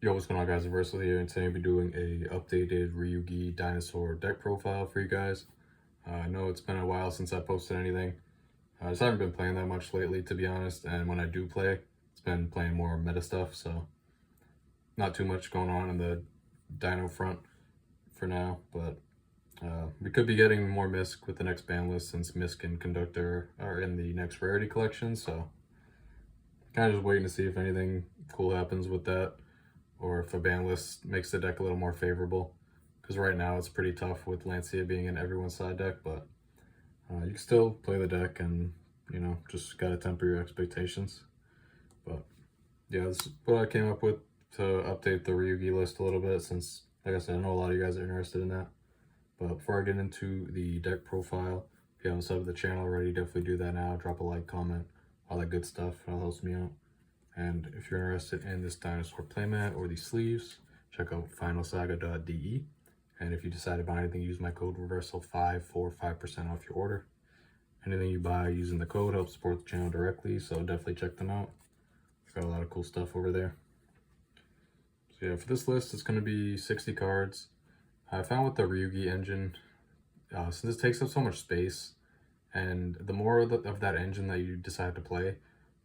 Yo, what's going on, guys? Versal here, and today I'll be doing a updated Ryu-Ge Dinosaur deck profile for you guys. I know it's been a while since I posted anything. I just haven't been playing that much lately, to be honest, and when I do play, it's been playing more meta stuff, so not too much going on in the Dino front for now, but we could be getting more Misc with the next ban list since Misc and Conductor are in the next rarity collection, so kind of just waiting to see if anything cool happens with that, or if a ban list makes the deck a little more favorable, because right now it's pretty tough with Lancia being in everyone's side deck, but you can still play the deck and, you know, just gotta temper your expectations. But yeah, this is what I came up with to update the Ryu-Ge list a little bit, since, like I said, I know a lot of you guys are interested in that. But before I get into the deck profile, if you haven't subbed to the channel already, definitely do that now. Drop a like, comment, all that good stuff. It helps me out. And if you're interested in this Dinosaur playmat or these sleeves, check out finalsaga.de. And if you decide to buy anything, use my code reversal5 for 5% off your order. Anything you buy using the code helps support the channel directly, so definitely check them out. Got a lot of cool stuff over there. So yeah, for this list, it's going to be 60 cards. I found with the Ryu-Ge engine, since it takes up so much space, and the more of that engine that you decide to play,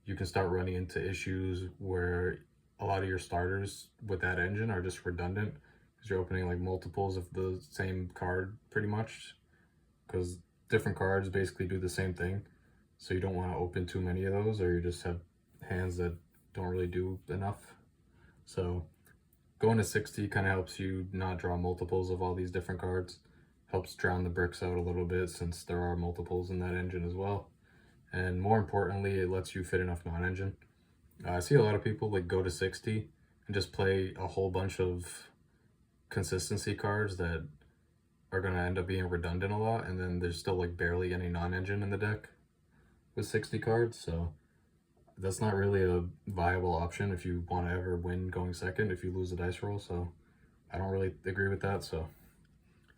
you can start running into issues where a lot of your starters with that engine are just redundant, because you're opening like multiples of the same card pretty much, because different cards basically do the same thing. So you don't want to open too many of those, or you just have hands that don't really do enough. So going to 60 kind of helps you not draw multiples of all these different cards. Helps drown the bricks out a little bit, since there are multiples in that engine as well. And more importantly, it lets you fit enough non-engine. I see a lot of people like go to 60 and just play a whole bunch of consistency cards that are going to end up being redundant a lot, and then there's still like barely any non-engine in the deck with 60 cards. So that's not really a viable option if you want to ever win going second if you lose the dice roll. So I don't really agree with that. So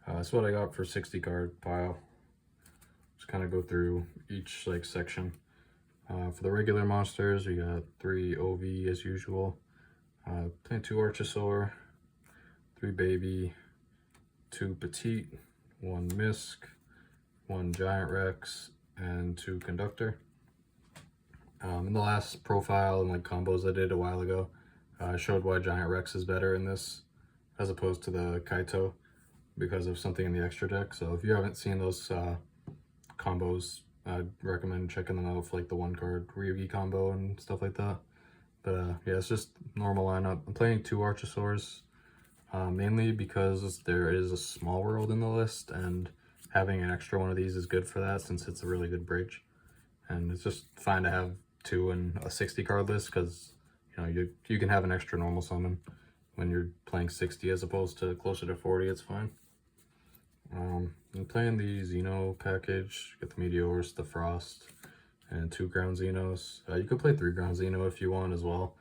that's what I got for 60 card pile. Just kind of go through each like section. For the regular monsters, we got 3 OV as usual. Playing 2 Archosaur, 3 Baby, 2 Petite, 1 Misc, 1 Giant Rex, and 2 Conductor. In the last profile and like combos I did a while ago, I showed why Giant Rex is better in this as opposed to the Kaito, because of something in the extra deck. So if you haven't seen those combos, I'd recommend checking them out for like the 1 card Ryu-Ge combo and stuff like that. But yeah, it's just normal lineup. I'm playing 2 Archosaurs, mainly because there is a small world in the list, and having an extra one of these is good for that, since it's a really good bridge. And it's just fine to have 2 in a 60 card list, because you know you can have an extra normal summon when you're playing 60 as opposed to closer to 40. It's fine. I'm playing the Xeno package. Get the Meteors, the Frost, and 2 Ground Xenos. You could play 3 Ground Xeno if you want as well.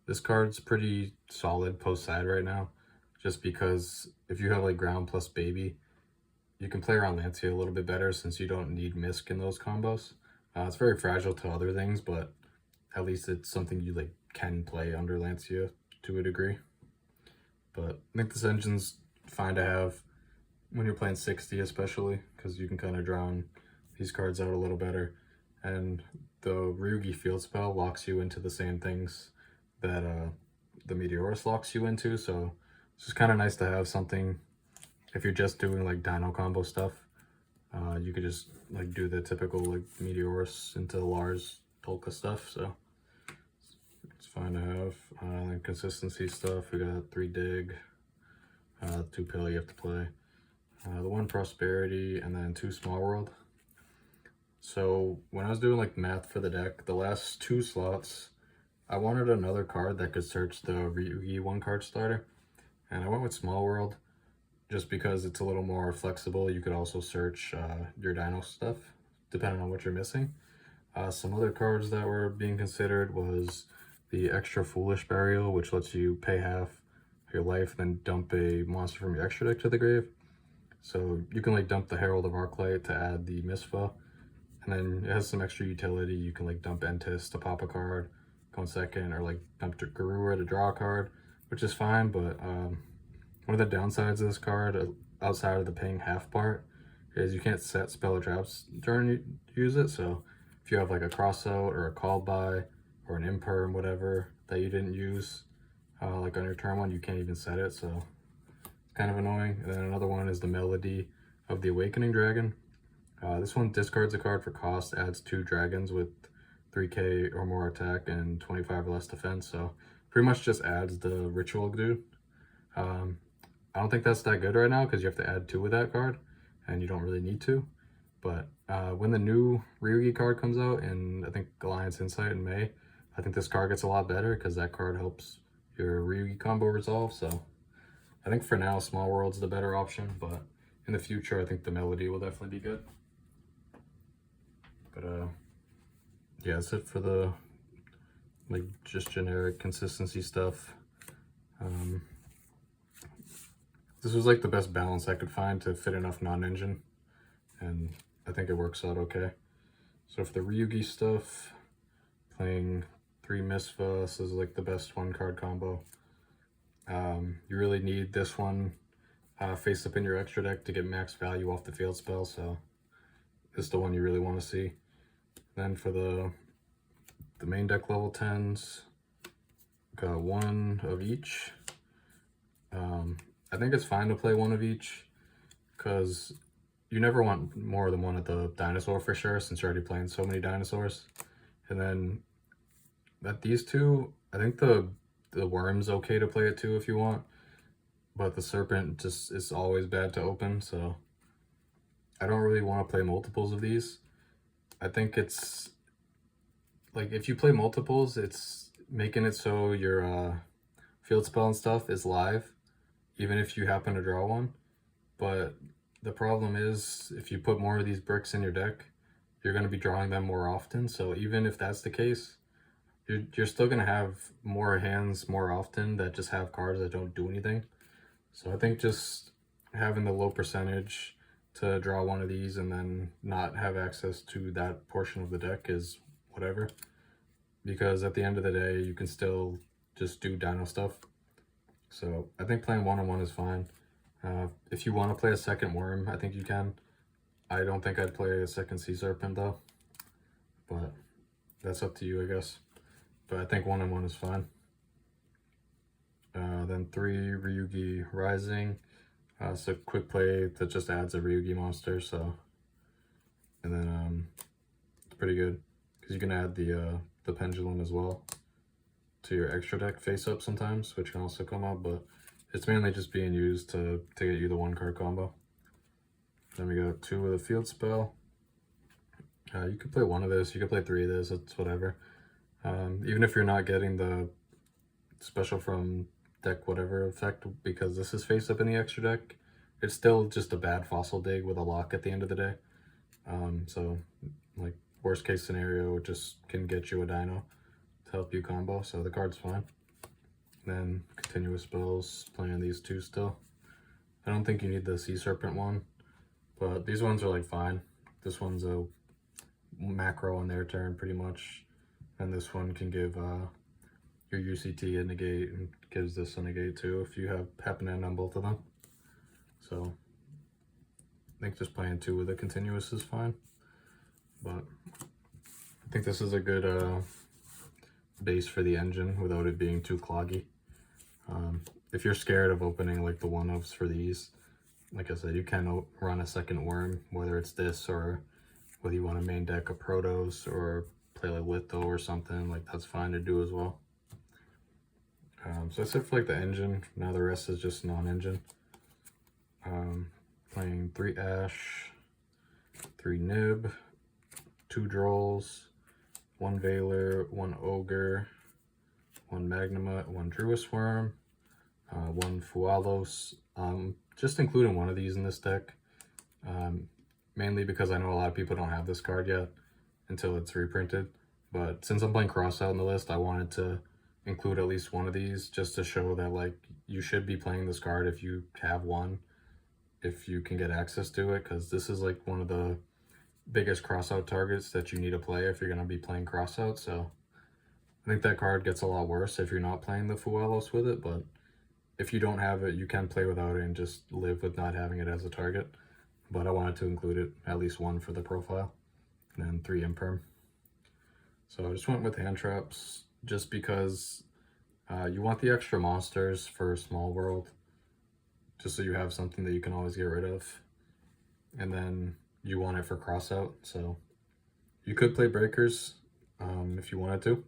This card's pretty solid post side right now, just because if you have like Ground plus Baby, you can play around Lancia a little bit better, since you don't need Misc in those combos. It's very fragile to other things, but at least it's something you like can play under Lancia to a degree. But I think this engine's fine to have when you're playing 60, especially because you can kind of drown these cards out a little better. And the Ryu-Ge field spell locks you into the same things that the Meteorus locks you into, so it's just kind of nice to have something if you're just doing like Dino combo stuff. You could just like do the typical like Meteorus into Lars Polka stuff, so it's fine to have. And consistency stuff, we got 3 Dig, 2 Pill you have to play, the 1 Prosperity, and then 2 Small World. So when I was doing like math for the deck, the last 2 slots, I wanted another card that could search the Ryu-Ge 1 card starter, and I went with Small World just because it's a little more flexible. You could also search your Dino stuff depending on what you're missing. Some other cards that were being considered was the Extra Foolish Burial, which lets you pay half your life, then dump a monster from your extra deck to the grave. So you can like dump the Herald of Arclight to add the Misfa, and then it has some extra utility. You can like dump Entis to pop a card, go in second, or like dump Garura to draw a card, which is fine, but one of the downsides of this card, outside of the paying half part, is you can't set spell or traps during you use it. So if you have like a cross out or a call by or an imperm, whatever, that you didn't use, like on your turn one, you can't even set it. So it's kind of annoying. And then another one is the Melody of the Awakening Dragon. This one discards a card for cost, adds 2 dragons with 3k or more attack and 25 or less defense. So pretty much just adds the ritual dude. I don't think that's that good right now because you have to add 2 with that card and you don't really need to. But when the new Ryu-Ge card comes out in, I think, Alliance Insight in May, I think this card gets a lot better because that card helps your Ryu-Ge combo resolve. So I think for now, Small World's the better option, but in the future, I think the Melody will definitely be good. But yeah, that's it for the like just generic consistency stuff. This was like the best balance I could find to fit enough non-engine, and I think it works out okay. So for the Ryu-Ge stuff, playing 3 Misva, this is like the best 1-card combo. You really need this one face up in your extra deck to get max value off the field spell, so this is the one you really want to see. Then for the main deck level 10s, got 1 of each. I think it's fine to play 1 of each because you never want more than 1 at the Dinosaur for sure, since you're already playing so many dinosaurs. And then at these 2, I think the Worm's okay to play at 2 if you want, but the Serpent just is always bad to open, so I don't really want to play multiples of these. I think it's like if you play multiples, it's making it so your field spell and stuff is live, even if you happen to draw one. But the problem is, if you put more of these bricks in your deck, you're going to be drawing them more often. So even if that's the case, you're still going to have more hands more often that just have cards that don't do anything. So I think just having the low percentage to draw one of these and then not have access to that portion of the deck is whatever. Because at the end of the day, you can still just do dino stuff. So I think playing 1-on-1 is fine. If you want to play a second Worm, I think you can. I don't think I'd play a second Sea Serpent though. But that's up to you, I guess. But I think 1-on-1 is fine. Then 3 Ryu-Ge Rising. It's a quick play that just adds a Ryu-Ge monster, so. And then it's pretty good because you can add the Pendulum as well to your extra deck face up sometimes, which can also come up, but it's mainly just being used to get you the 1-card combo. Then we got 2 with a field spell. You could play 1 of this, you could play 3 of this, it's whatever. Even if you're not getting the special from deck whatever effect, because this is face up in the extra deck, it's still just a bad fossil dig with a lock at the end of the day. So like worst case scenario, it just can get you a dino to help you combo, so the card's fine. Then continuous spells, playing these 2 still. I don't think you need the Sea Serpent one, but these ones are like fine. This one's a macro on their turn pretty much, and this one can give your UCT a negate and gives this a negate too if you happen to end on both of them. So I think just playing 2 with a continuous is fine, but I think this is a good base for the engine without it being too cloggy. If you're scared of opening like the 1-ofs for these, like I said, you can run a second Worm, whether it's this or whether you want to main deck a Protos or play like Litho or something, like that's fine to do as well. So that's it for like the engine. Now the rest is just non-engine. Playing 3 Ash, 3 Nib, 2 Drolls, 1 Veiler, 1 Ogre, 1 Magnemite, 1 Druis Worm, 1 Fualos. Just including 1 of these in this deck, mainly because I know a lot of people don't have this card yet until it's reprinted. But since I'm playing Crossout in the list, I wanted to include at least 1 of these just to show that like you should be playing this card if you have 1, if you can get access to it, because this is like one of the biggest Crossout targets that you need to play if you're going to be playing Crossout. So I think that card gets a lot worse if you're not playing the Fualos with it, but if you don't have it, you can play without it and just live with not having it as a target. But I wanted to include it, at least one for the profile, and then 3 imperm. So I just went with hand traps, just because you want the extra monsters for Small World, just so you have something that you can always get rid of. And then you want it for crossout, so you could play breakers if you wanted to.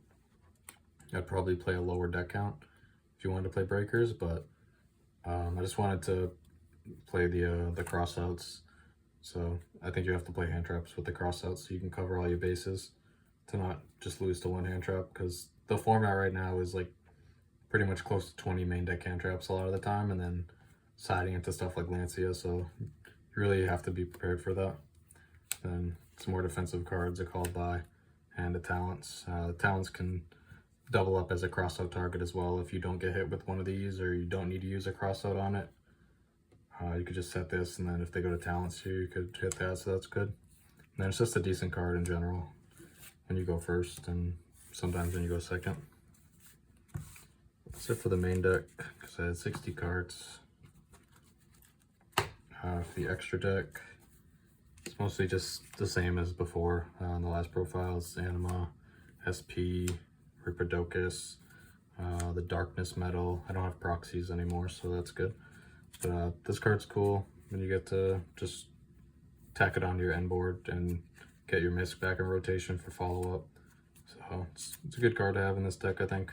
I'd probably play a lower deck count if you wanted to play breakers, but I just wanted to play the crossouts. So I think you have to play hand traps with the crossouts so you can cover all your bases to not just lose to one hand trap, because the format right now is like pretty much close to 20 main deck hand traps a lot of the time, and then siding into stuff like Lancia, so you really have to be prepared for that. Then some more defensive cards are called by, and the talents. The talents can double up as a crossout target as well if you don't get hit with one of these, or you don't need to use a crossout on it. You could just set this, and then if they go to talents here, you could hit that, so that's good. And then it's just a decent card in general when you go first, and sometimes when you go second. That's it for the main deck, because I had 60 cards. For the extra deck, it's mostly just the same as before in the last profile. It's Anima, SP, Ripidocus, the Darkness Metal. I don't have proxies anymore, so that's good. But this card's cool, and you get to just tack it onto your end board and get your Misk back in rotation for follow-up. So it's a good card to have in this deck, I think.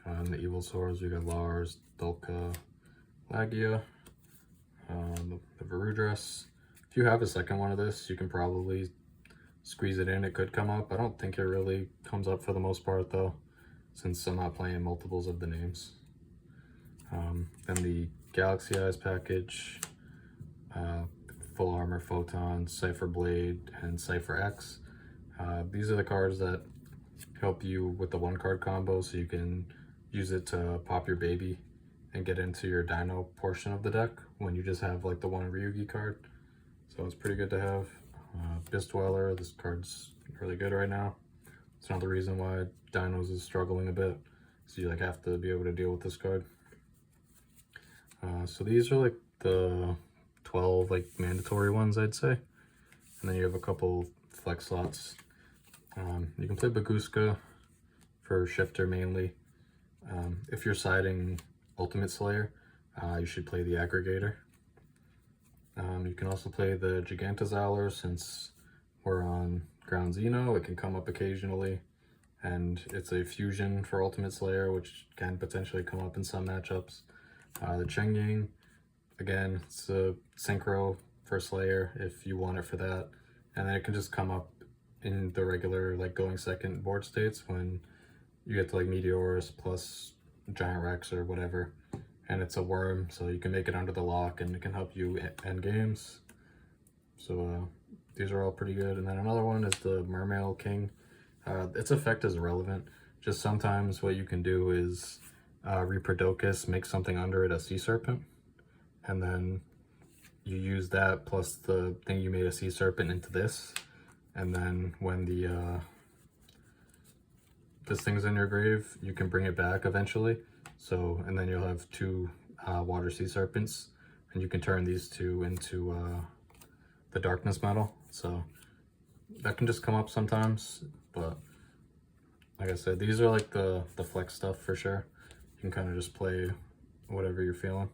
And the Evil Swords, we got Lars, Dulka, Lagia, the Varudress. If you have a second one of this, you can probably squeeze it in. It could come up. I don't think it really comes up for the most part, though, since I'm not playing multiples of the names. Then the Galaxy Eyes package, Full Armor Photon, Cypher Blade, and Cypher X. These are the cards that help you with the 1-card combo, so you can use it to pop your baby and get into your Dino portion of the deck when you just have like the one Ryu-Ge card. So it's pretty good to have. Beast Dweller, this card's really good right now. It's another reason why Dinos is struggling a bit, so you like have to be able to deal with this card. So these are like the 12 like mandatory ones, I'd say. And then you have a couple flex slots. You can play Baguska for shifter mainly. If you're siding Ultimate Slayer, you should play the Aggregator. You can also play the Gigantozauler, since we're on Ground Xeno. It can come up occasionally, and it's a fusion for Ultimate Slayer, which can potentially come up in some matchups. The Chengying, again, it's a synchro for Slayer if you want it for that, and then it can just come up in the regular like going second board states when you get to like Meteorus plus Giant Rex or whatever, and it's a worm, so you can make it under the lock and it can help you end games. So these are all pretty good. And then another one is the Mermail King. Its effect is irrelevant. Just sometimes what you can do is Ripidocus, make something under it a Sea Serpent, and then you use that plus the thing you made a Sea Serpent into this, and then when the this thing's in your grave, you can bring it back eventually. So, and then you'll have 2 Water Sea Serpents, and you can turn these 2 into the Darkness Metal. So that can just come up sometimes, but like I said, these are like the flex stuff for sure. You can kind of just play whatever you're feeling.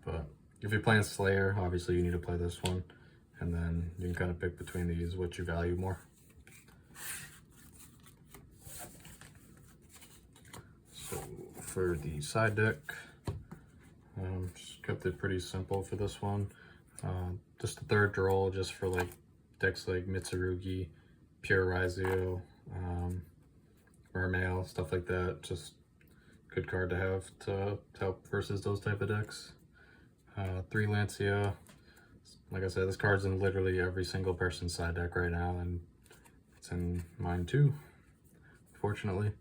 But if you're playing Slayer, obviously you need to play this one, and then you can kind of pick between these what you value more. So for the side deck, just kept it pretty simple for this one. Just the third roll, just for like decks like Mitsurugi, Pure Raizio, Mermail, stuff like that. Just good card to have to help versus those type of decks. 3 Lancia. Like I said, this card's in literally every single person's side deck right now, and it's in mine too, fortunately.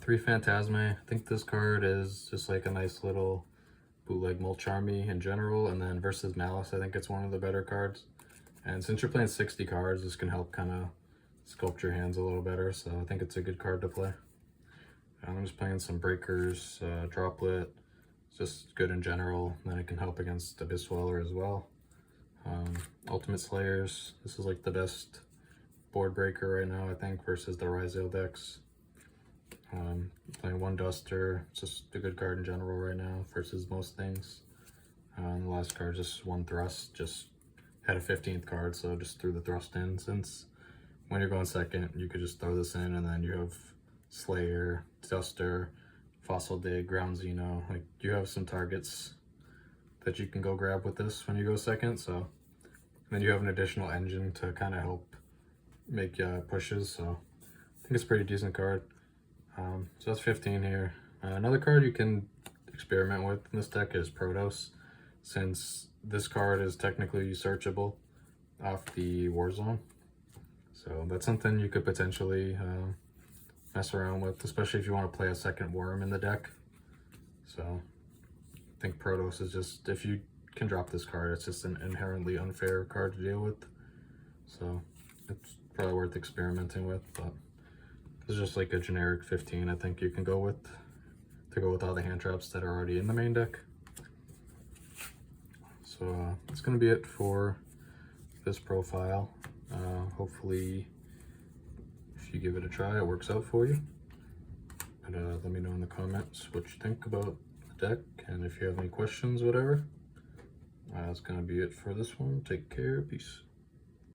3 Phantasme. I think this card is just like a nice little bootleg Mulch Army in general, and then versus Malice, I think it's one of the better cards. And since you're playing 60 cards, this can help kind of sculpt your hands a little better, so I think it's a good card to play. I'm just playing some breakers, droplet, just good in general. Then it can help against Abyss Dweller as well. Ultimate Slayers, this is like the best board breaker right now, I think, versus the Ryu-Ge decks. Playing one Duster, it's just a good card in general right now versus most things. The last card, just one Thrust, just had a 15th card, so just threw the Thrust in, since when you're going second, you could just throw this in, and then you have Slayer, Duster, Fossil Dig, Ground Xeno. Like, you have some targets that you can go grab with this when you go second, so. And then you have an additional engine to kind of help make pushes, so I think it's a pretty decent card. So that's 15 here. Another card you can experiment with in this deck is Protos, since this card is technically searchable off the Warzone. So that's something you could potentially mess around with, especially if you want to play a second worm in the deck. So I think Protos is just, if you can drop this card, it's just an inherently unfair card to deal with. So it's probably worth experimenting with, but this is just like a generic 15 I think you can go with, to go with all the hand traps that are already in the main deck. So that's going to be it for this profile. Hopefully, if you give it a try, it works out for you. But let me know in the comments what you think about the deck, and if you have any questions, whatever. That's going to be it for this one. Take care. Peace.